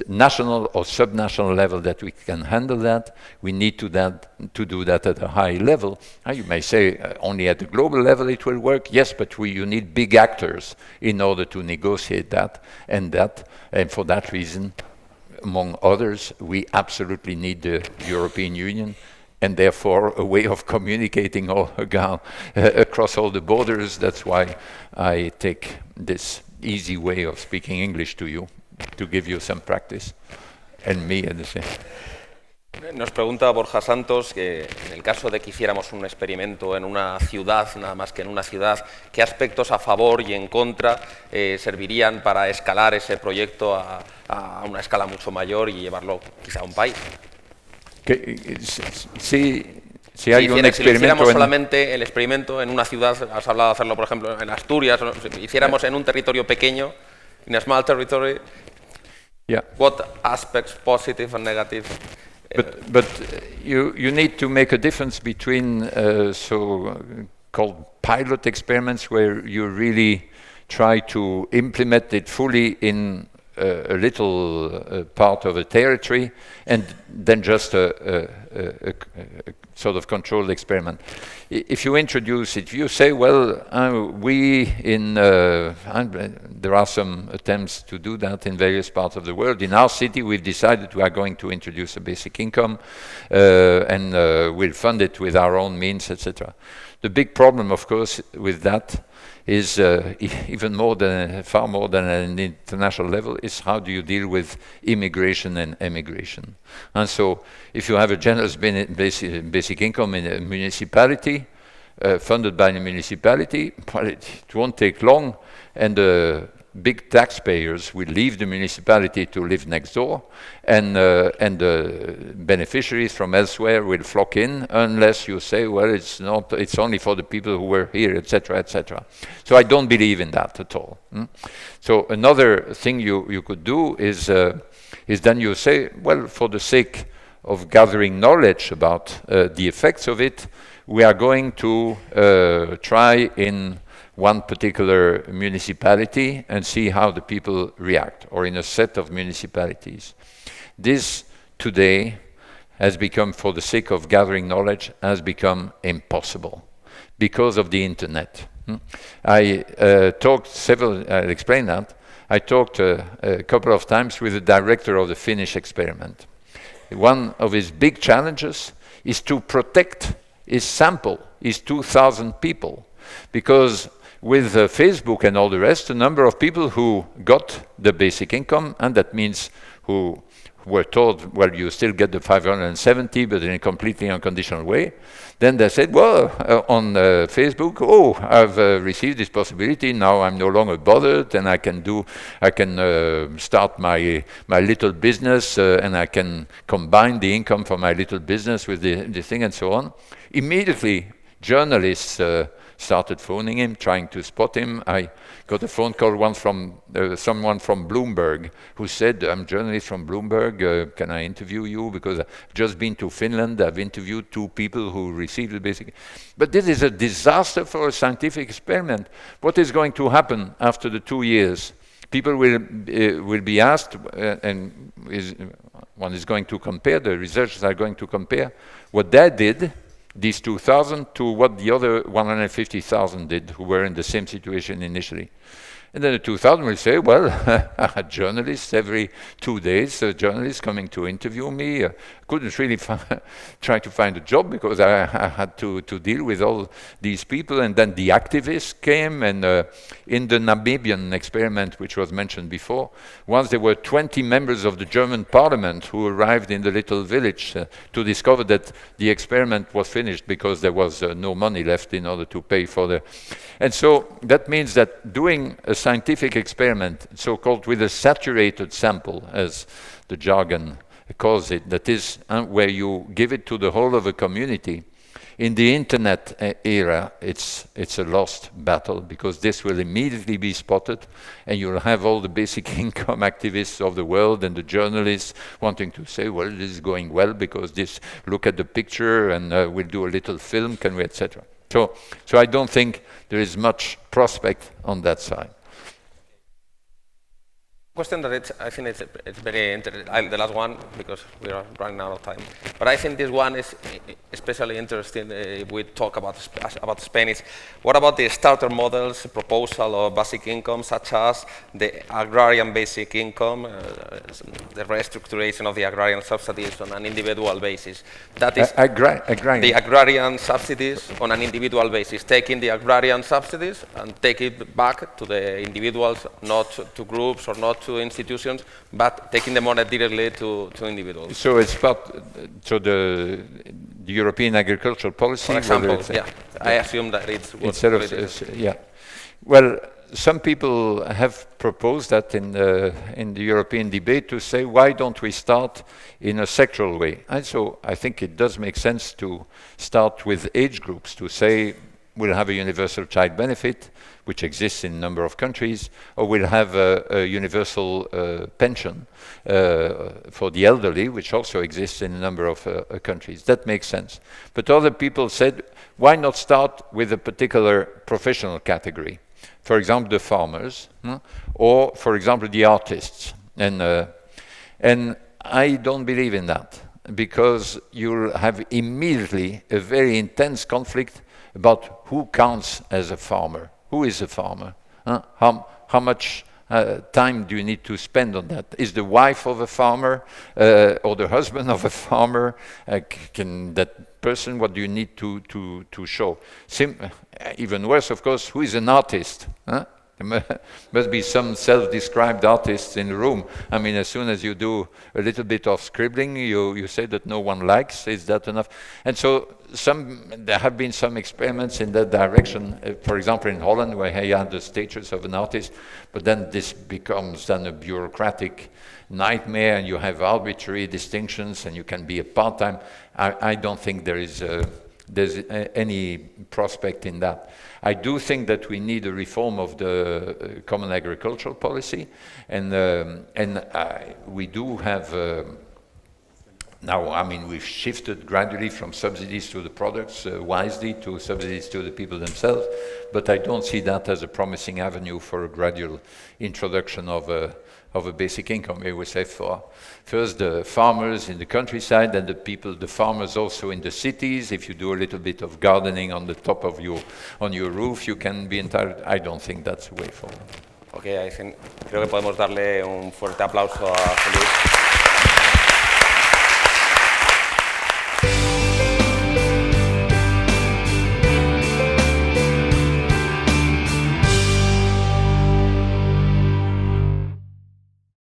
[SPEAKER 2] national or subnational level that we can handle that. We need to do that at a high level. You may say only at the global level it will work. Yes, but you need big actors in order to negotiate that. And for that reason, among others, we absolutely need the European Union, and therefore a way of communicating across all the borders. That's why I take this easy way of speaking English to you, to give you some practice, and me at the same.
[SPEAKER 1] Nos pregunta Borja Santos que en el caso de que hiciéramos un experimento en una ciudad, nada más que en una ciudad, ¿qué aspectos a favor y en contra servirían para escalar ese proyecto a una escala mucho mayor y llevarlo quizá a un país?
[SPEAKER 2] Si hay un experimento,
[SPEAKER 1] si hiciéramos solamente el experimento en una ciudad, has hablado de hacerlo por ejemplo en Asturias, si hiciéramos en un territorio pequeño, in a small territory, what aspects, positive and negative?
[SPEAKER 2] But you need to make a difference between so-called pilot experiments where you really try to implement it fully in a little part of a territory, and then just a sort of controlled experiment. If you introduce it, if you say, well, there are some attempts to do that in various parts of the world. In our city, we've decided we are going to introduce a basic income and we'll fund it with our own means, etc. The big problem, of course, with that is even more than, far more than at an international level, is how do you deal with immigration and emigration. And so if you have a generous basic income in a municipality, funded by the municipality, well, it won't take long, and the big taxpayers will leave the municipality to live next door, and the beneficiaries from elsewhere will flock in, unless you say, well, it's only for the people who were here, etc., etc. So I don't believe in that at all. So another thing you could do is then you say, well, for the sake of gathering knowledge about the effects of it, we are going to try in one particular municipality and see how the people react, or in a set of municipalities. This today has become, for the sake of gathering knowledge, has become impossible because of the internet. I talked I'll explain that. I talked a couple of times with the director of the Finnish experiment. One of his big challenges is to protect his sample, his 2,000 people, because with Facebook and all the rest, the number of people who got the basic income, and that means who were told, well, you still get the 570, but in a completely unconditional way, then they said, well, on Facebook, oh, I've received this possibility, now I'm no longer bothered, and I can start my little business, and I can combine the income from my little business with the thing and so on. Immediately, journalists started phoning him, trying to spot him. I got a phone call once from someone from Bloomberg who said, I'm a journalist from Bloomberg, can I interview you? Because I've just been to Finland, I've interviewed 2 people who received the basic. But this is a disaster for a scientific experiment. What is going to happen after the 2 years? People will be asked, and one is going to compare, the researchers are going to compare what they did, these 2,000, to what the other 150,000 did, who were in the same situation initially. And then the 2,000 will say, well, I had journalists every 2 days, journalists coming to interview me. Couldn't really try to find a job because I had to deal with all these people. And then the activists came, and in the Namibian experiment, which was mentioned before, once there were 20 members of the German parliament who arrived in the little village to discover that the experiment was finished because there was no money left in order to pay for the... And so that means that doing a scientific experiment, so-called with a saturated sample, as the jargon calls it, that is where you give it to the whole of a community, in the internet era, it's a lost battle, because this will immediately be spotted, and you'll have all the basic income activists of the world and the journalists wanting to say, well, this is going well because this, look at the picture, and we'll do a little film, can we, etc. So I don't think there is much prospect on that side.
[SPEAKER 1] Question that I think it's very interesting. The last one, because we are running out of time. But I think this one is especially interesting if we talk about Spain. Is what about the starter models proposal of basic income, such as the agrarian basic income, the restructuration of the agrarian subsidies on an individual basis? That is
[SPEAKER 2] agrarian.
[SPEAKER 1] The agrarian subsidies on an individual basis, taking the agrarian subsidies and take it back to the individuals, not to groups or not to institutions, but taking the money directly to individuals.
[SPEAKER 2] So it's part, so the European agricultural policy.
[SPEAKER 1] For example, yeah, I assume that it's what
[SPEAKER 2] instead of yeah. Well, some people have proposed that in the European debate to say, why don't we start in a sectoral way? And so I think it does make sense to start with age groups, to say we'll have a universal child benefit, which exists in a number of countries, or we'll have a universal pension for the elderly, which also exists in a number of countries. That makes sense. But other people said, why not start with a particular professional category? For example, the farmers, or for example, the artists. And I don't believe in that, because you'll have immediately a very intense conflict about who counts as a farmer. Who is a farmer? How time do you need to spend on that? Is the wife of a farmer or the husband of a farmer, can that person, what do you need to show? Even worse, of course, who is an artist? Huh? There must be some self-described artists in the room. I mean, as soon as you do a little bit of scribbling, you say that no one likes. Is that enough? And so there have been some experiments in that direction. For example, in Holland, where he had the status of an artist, but then this becomes then a bureaucratic nightmare, and you have arbitrary distinctions, and you can be a part-time. I don't think there's any prospect in that. I do think that we need a reform of the common agricultural policy, and we do have now, I mean, we've shifted gradually from subsidies to the products wisely to subsidies to the people themselves, but I don't see that as a promising avenue for a gradual introduction of a basic income. We would say for first the farmers in the countryside, and the farmers also in the cities. If you do a little bit of gardening on the top of on your roof, you can be entitled. I don't think that's the way forward.
[SPEAKER 1] Okay, creo que podemos darle un fuerte aplauso a Philippe.